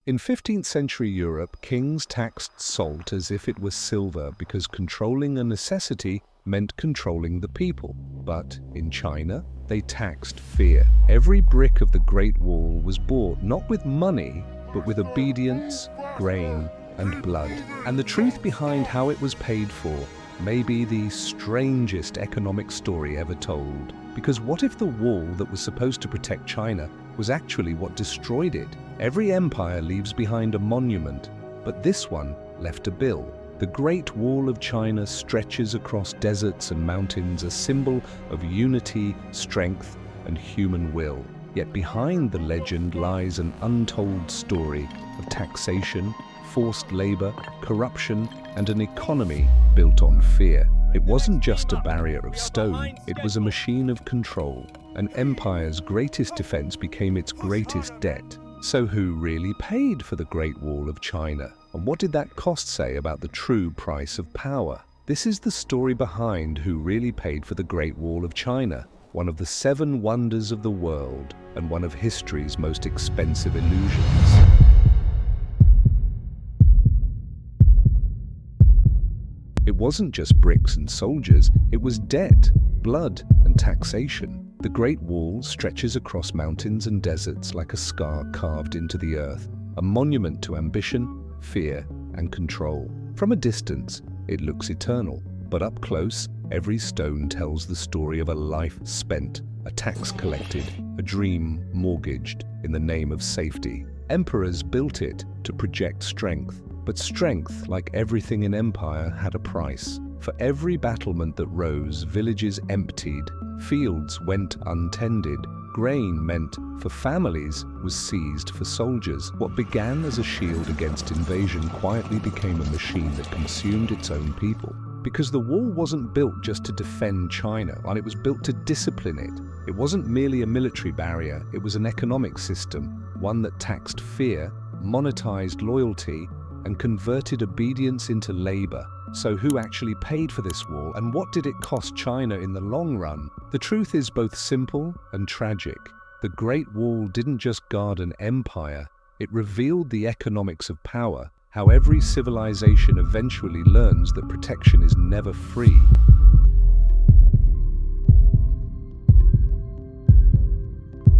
In 15th century Europe, kings taxed salt as if it was silver because controlling a necessity meant controlling the people. But in China, they taxed fear. Every brick of the Great Wall was bought not with money, but with obedience, grain, and blood. And the truth behind how it was paid for may be the strangest economic story ever told. Because what if the wall that was supposed to protect China was actually what destroyed it? Every empire leaves behind a monument, but this one left a bill. The Great Wall of China stretches across deserts and mountains, a symbol of unity, strength, and human will. Yet behind the legend lies an untold story of taxation, forced labor, corruption, and an economy built on fear. It wasn't just a barrier of stone, it was a machine of control. An empire's greatest defense became its greatest debt. So who really paid for the Great Wall of China? And what did that cost say about the true price of power? This is the story behind who really paid for the Great Wall of China, one of the 7 wonders of the world and one of history's most expensive illusions. It wasn't just bricks and soldiers, it was debt, blood, and taxation. The Great Wall stretches across mountains and deserts like a scar carved into the earth, a monument to ambition, fear, and control. From a distance, it looks eternal, but up close, every stone tells the story of a life spent, a tax collected, a dream mortgaged in the name of safety. Emperors built it to project strength, but strength, like everything in empire, had a price. For every battlement that rose, villages emptied, fields went untended, grain meant for families was seized for soldiers. What began as a shield against invasion quietly became a machine that consumed its own people. Because the wall wasn't built just to defend China, and it was built to discipline it. It wasn't merely a military barrier, it was an economic system, one that taxed fear, monetized loyalty, and converted obedience into labor. So who actually paid for this wall, and what did it cost China in the long run? The truth is both simple and tragic. The Great Wall didn't just guard an empire, it revealed the economics of power, how every civilization eventually learns that protection is never free.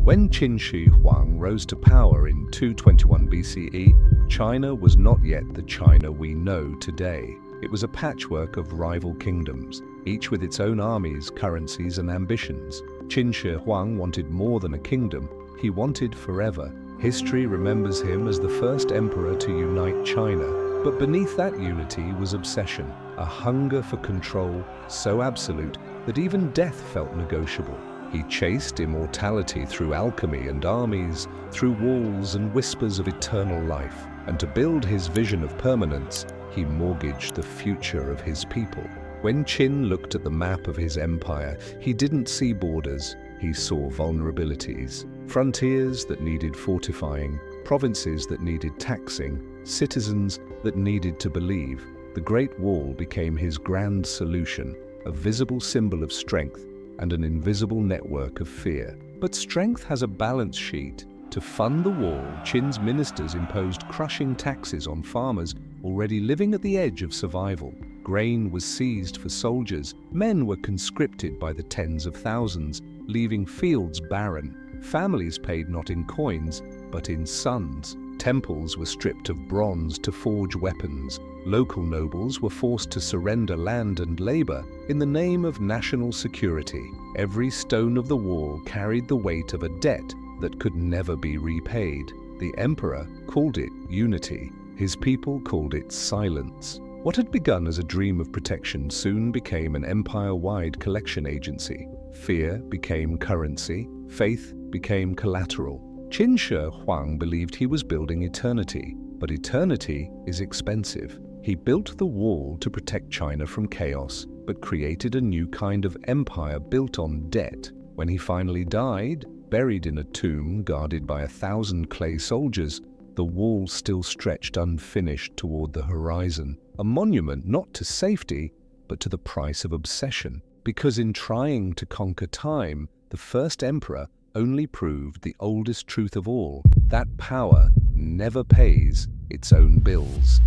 When Qin Shi Huang rose to power in 221 BCE, China was not yet the China we know today. It was a patchwork of rival kingdoms, each with its own armies, currencies, and ambitions. Qin Shi Huang wanted more than a kingdom, he wanted forever. History remembers him as the first emperor to unite China, but beneath that unity was obsession, a hunger for control so absolute that even death felt negotiable. He chased immortality through alchemy and armies, through walls and whispers of eternal life. And to build his vision of permanence, he mortgaged the future of his people. When Qin looked at the map of his empire, he didn't see borders, he saw vulnerabilities. Frontiers that needed fortifying, provinces that needed taxing, citizens that needed to believe. The Great Wall became his grand solution, a visible symbol of strength and an invisible network of fear. But strength has a balance sheet. To fund the wall, Qin's ministers imposed crushing taxes on farmers already living at the edge of survival. Grain was seized for soldiers, men were conscripted by the tens of thousands, leaving fields barren. Families paid not in coins, but in sons. Temples were stripped of bronze to forge weapons. Local nobles were forced to surrender land and labor in the name of national security. Every stone of the wall carried the weight of a debt that could never be repaid. The emperor called it unity. His people called it silence. What had begun as a dream of protection soon became an empire-wide collection agency. Fear became currency, faith became collateral. Qin Shi Huang believed he was building eternity, but eternity is expensive. He built the wall to protect China from chaos, but created a new kind of empire built on debt. When he finally died, buried in a tomb guarded by 1,000 clay soldiers, the wall still stretched unfinished toward the horizon, a monument not to safety, but to the price of obsession. Because in trying to conquer time, the first emperor only proved the oldest truth of all, that power never pays its own bills.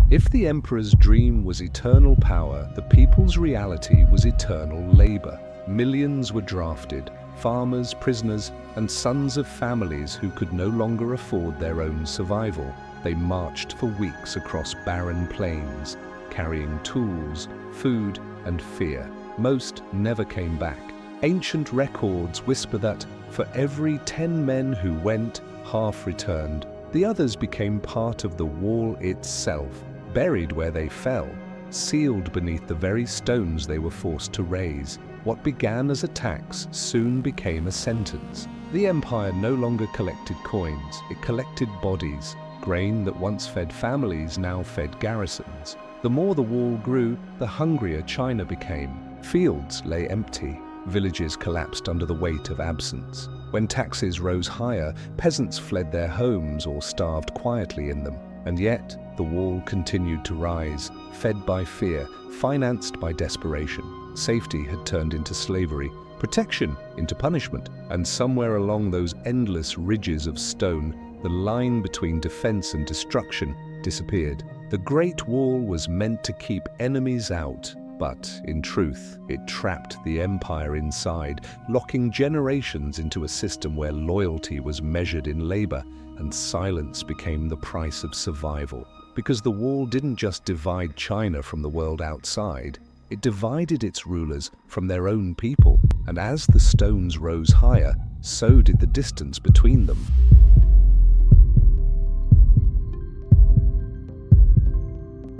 If the emperor's dream was eternal power, the people's reality was eternal labor. Millions were drafted, farmers, prisoners, and sons of families who could no longer afford their own survival. They marched for weeks across barren plains, carrying tools, food, and fear. Most never came back. Ancient records whisper that for every 10 men who went, half returned. The others became part of the wall itself, buried where they fell, sealed beneath the very stones they were forced to raise. What began as a tax soon became a sentence. The empire no longer collected coins, it collected bodies. Grain that once fed families now fed garrisons. The more the wall grew, the hungrier China became. Fields lay empty, villages collapsed under the weight of absence. When taxes rose higher, peasants fled their homes or starved quietly in them. And yet, the wall continued to rise, fed by fear, financed by desperation. Safety had turned into slavery, protection into punishment, and somewhere along those endless ridges of stone, the line between defense and destruction disappeared. The Great Wall was meant to keep enemies out, but in truth, it trapped the empire inside, locking generations into a system where loyalty was measured in labor and silence became the price of survival. Because the wall didn't just divide China from the world outside, it divided its rulers from their own people. And as the stones rose higher, so did the distance between them.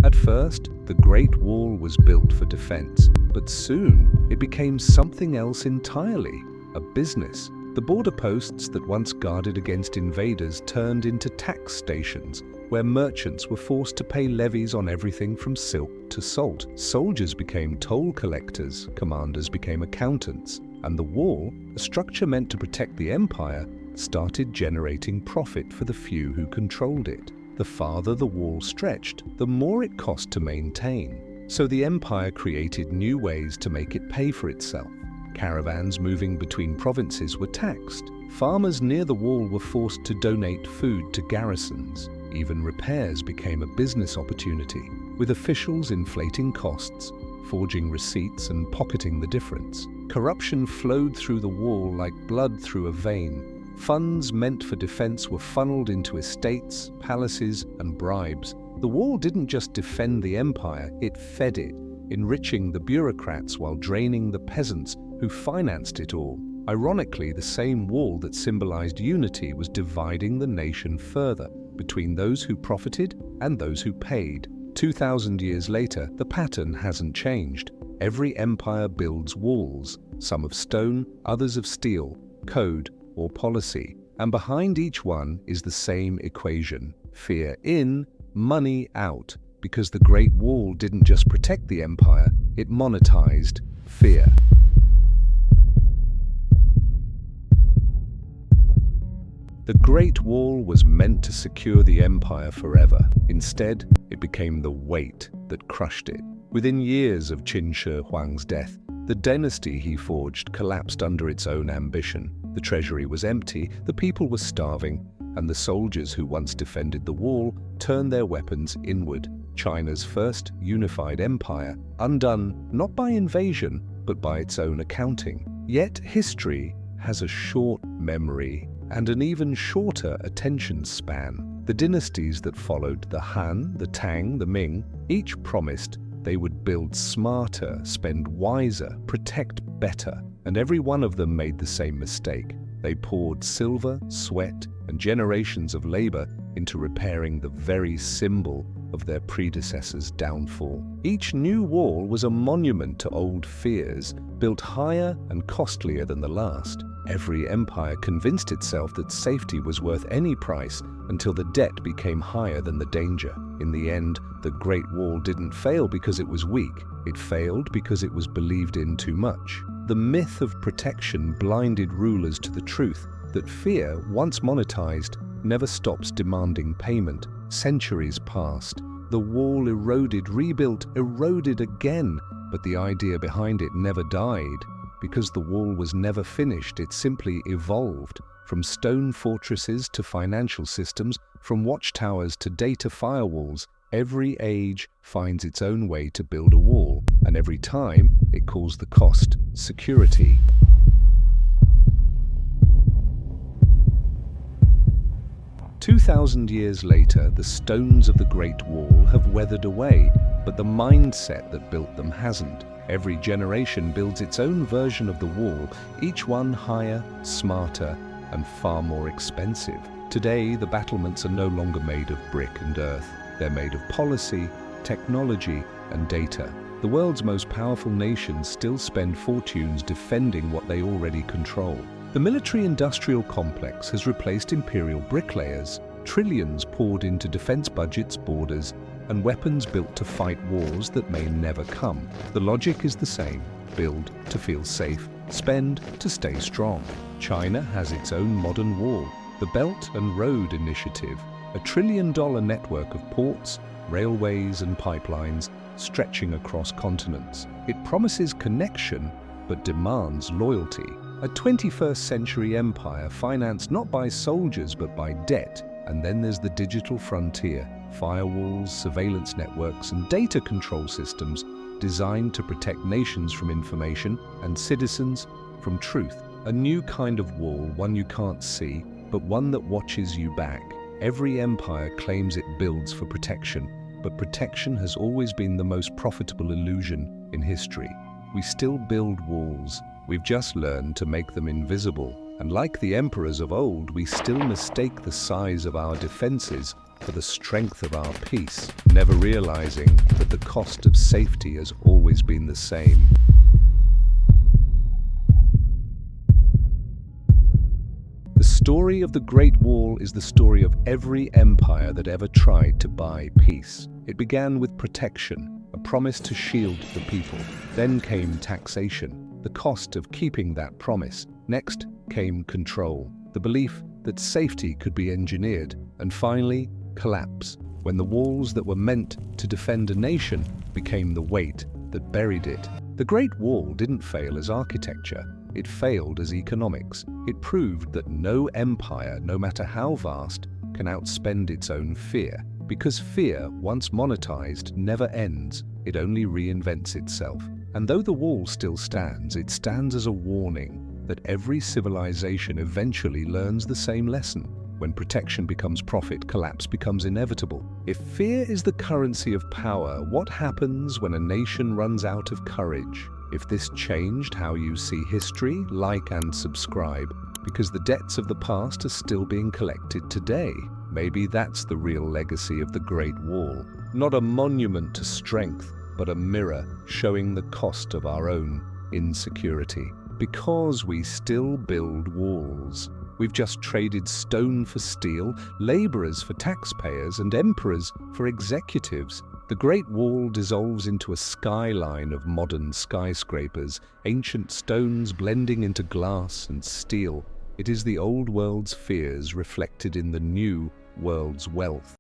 At first, the Great Wall was built for defense, but soon it became something else entirely, a business. The border posts that once guarded against invaders turned into tax stations, where merchants were forced to pay levies on everything from silk to salt. Soldiers became toll collectors, commanders became accountants, and the wall, a structure meant to protect the empire, started generating profit for the few who controlled it. The farther the wall stretched, the more it cost to maintain. So the empire created new ways to make it pay for itself. Caravans moving between provinces were taxed. Farmers near the wall were forced to donate food to garrisons. Even repairs became a business opportunity, with officials inflating costs, forging receipts and pocketing the difference. Corruption flowed through the wall like blood through a vein. Funds meant for defense were funneled into estates, palaces, and bribes. The wall didn't just defend the empire, it fed it, enriching the bureaucrats while draining the peasants who financed it all. Ironically, the same wall that symbolized unity was dividing the nation further between those who profited and those who paid. 2,000 years later, the pattern hasn't changed. Every empire builds walls, some of stone, others of steel, code, or policy, and behind each one is the same equation: fear in, money out, because the Great Wall didn't just protect the empire, it monetized fear. The Great Wall was meant to secure the empire forever. Instead, it became the weight that crushed it. Within years of Qin Shi Huang's death, the dynasty he forged collapsed under its own ambition. The treasury was empty, the people were starving, and the soldiers who once defended the wall turned their weapons inward. China's first unified empire, undone not by invasion, but by its own accounting. Yet history has a short memory and an even shorter attention span. The dynasties that followed, the Han, the Tang, the Ming, each promised they would build smarter, spend wiser, protect better, and every one of them made the same mistake. They poured silver, sweat, and generations of labor into repairing the very symbol of their predecessors' downfall. Each new wall was a monument to old fears, built higher and costlier than the last. Every empire convinced itself that safety was worth any price until the debt became higher than the danger. In the end, the Great Wall didn't fail because it was weak. It failed because it was believed in too much. The myth of protection blinded rulers to the truth that fear, once monetized, never stops demanding payment. Centuries passed. The wall eroded, rebuilt, eroded again, but the idea behind it never died. Because the wall was never finished, it simply evolved. From stone fortresses to financial systems, from watchtowers to data firewalls, every age finds its own way to build a wall, and every time it calls the cost security. "2,000 years later, the stones of the Great Wall have weathered away, but the mindset that built them hasn't. Every generation builds its own version of the wall, each one higher, smarter, and far more expensive. Today, the battlements are no longer made of brick and earth. They're made of policy, technology, and data. The world's most powerful nations still spend fortunes defending what they already control. The military-industrial complex has replaced imperial bricklayers, trillions poured into defense budgets, borders, and weapons built to fight wars that may never come. The logic is the same: build to feel safe, spend to stay strong. China has its own modern wall, the Belt and Road Initiative, a $1 trillion network of ports, railways, and pipelines stretching across continents. It promises connection, but demands loyalty. A 21st century empire financed not by soldiers but by debt. And then there's the digital frontier: firewalls, surveillance networks, and data control systems designed to protect nations from information and citizens from truth. A new kind of wall, one you can't see, but one that watches you back. Every empire claims it builds for protection, but protection has always been the most profitable illusion in history. We still build walls. We've just learned to make them invisible. And like the emperors of old, we still mistake the size of our defenses for the strength of our peace, never realizing that the cost of safety has always been the same. The story of the Great Wall is the story of every empire that ever tried to buy peace. It began with protection, a promise to shield the people. Then came taxation, the cost of keeping that promise. Next came control, the belief that safety could be engineered. And finally, collapse, when the walls that were meant to defend a nation became the weight that buried it. The Great Wall didn't fail as architecture. It failed as economics. It proved that no empire, no matter how vast, can outspend its own fear. Because fear, once monetized, never ends. It only reinvents itself. And though the wall still stands, it stands as a warning that every civilization eventually learns the same lesson. When protection becomes profit, collapse becomes inevitable. If fear is the currency of power, what happens when a nation runs out of courage? If this changed how you see history, like and subscribe, because the debts of the past are still being collected today. Maybe that's the real legacy of the Great Wall. Not a monument to strength, but a mirror showing the cost of our own insecurity. Because we still build walls. We've just traded stone for steel, laborers for taxpayers, and emperors for executives. The Great Wall dissolves into a skyline of modern skyscrapers, ancient stones blending into glass and steel. It is the old world's fears reflected in the new world's wealth.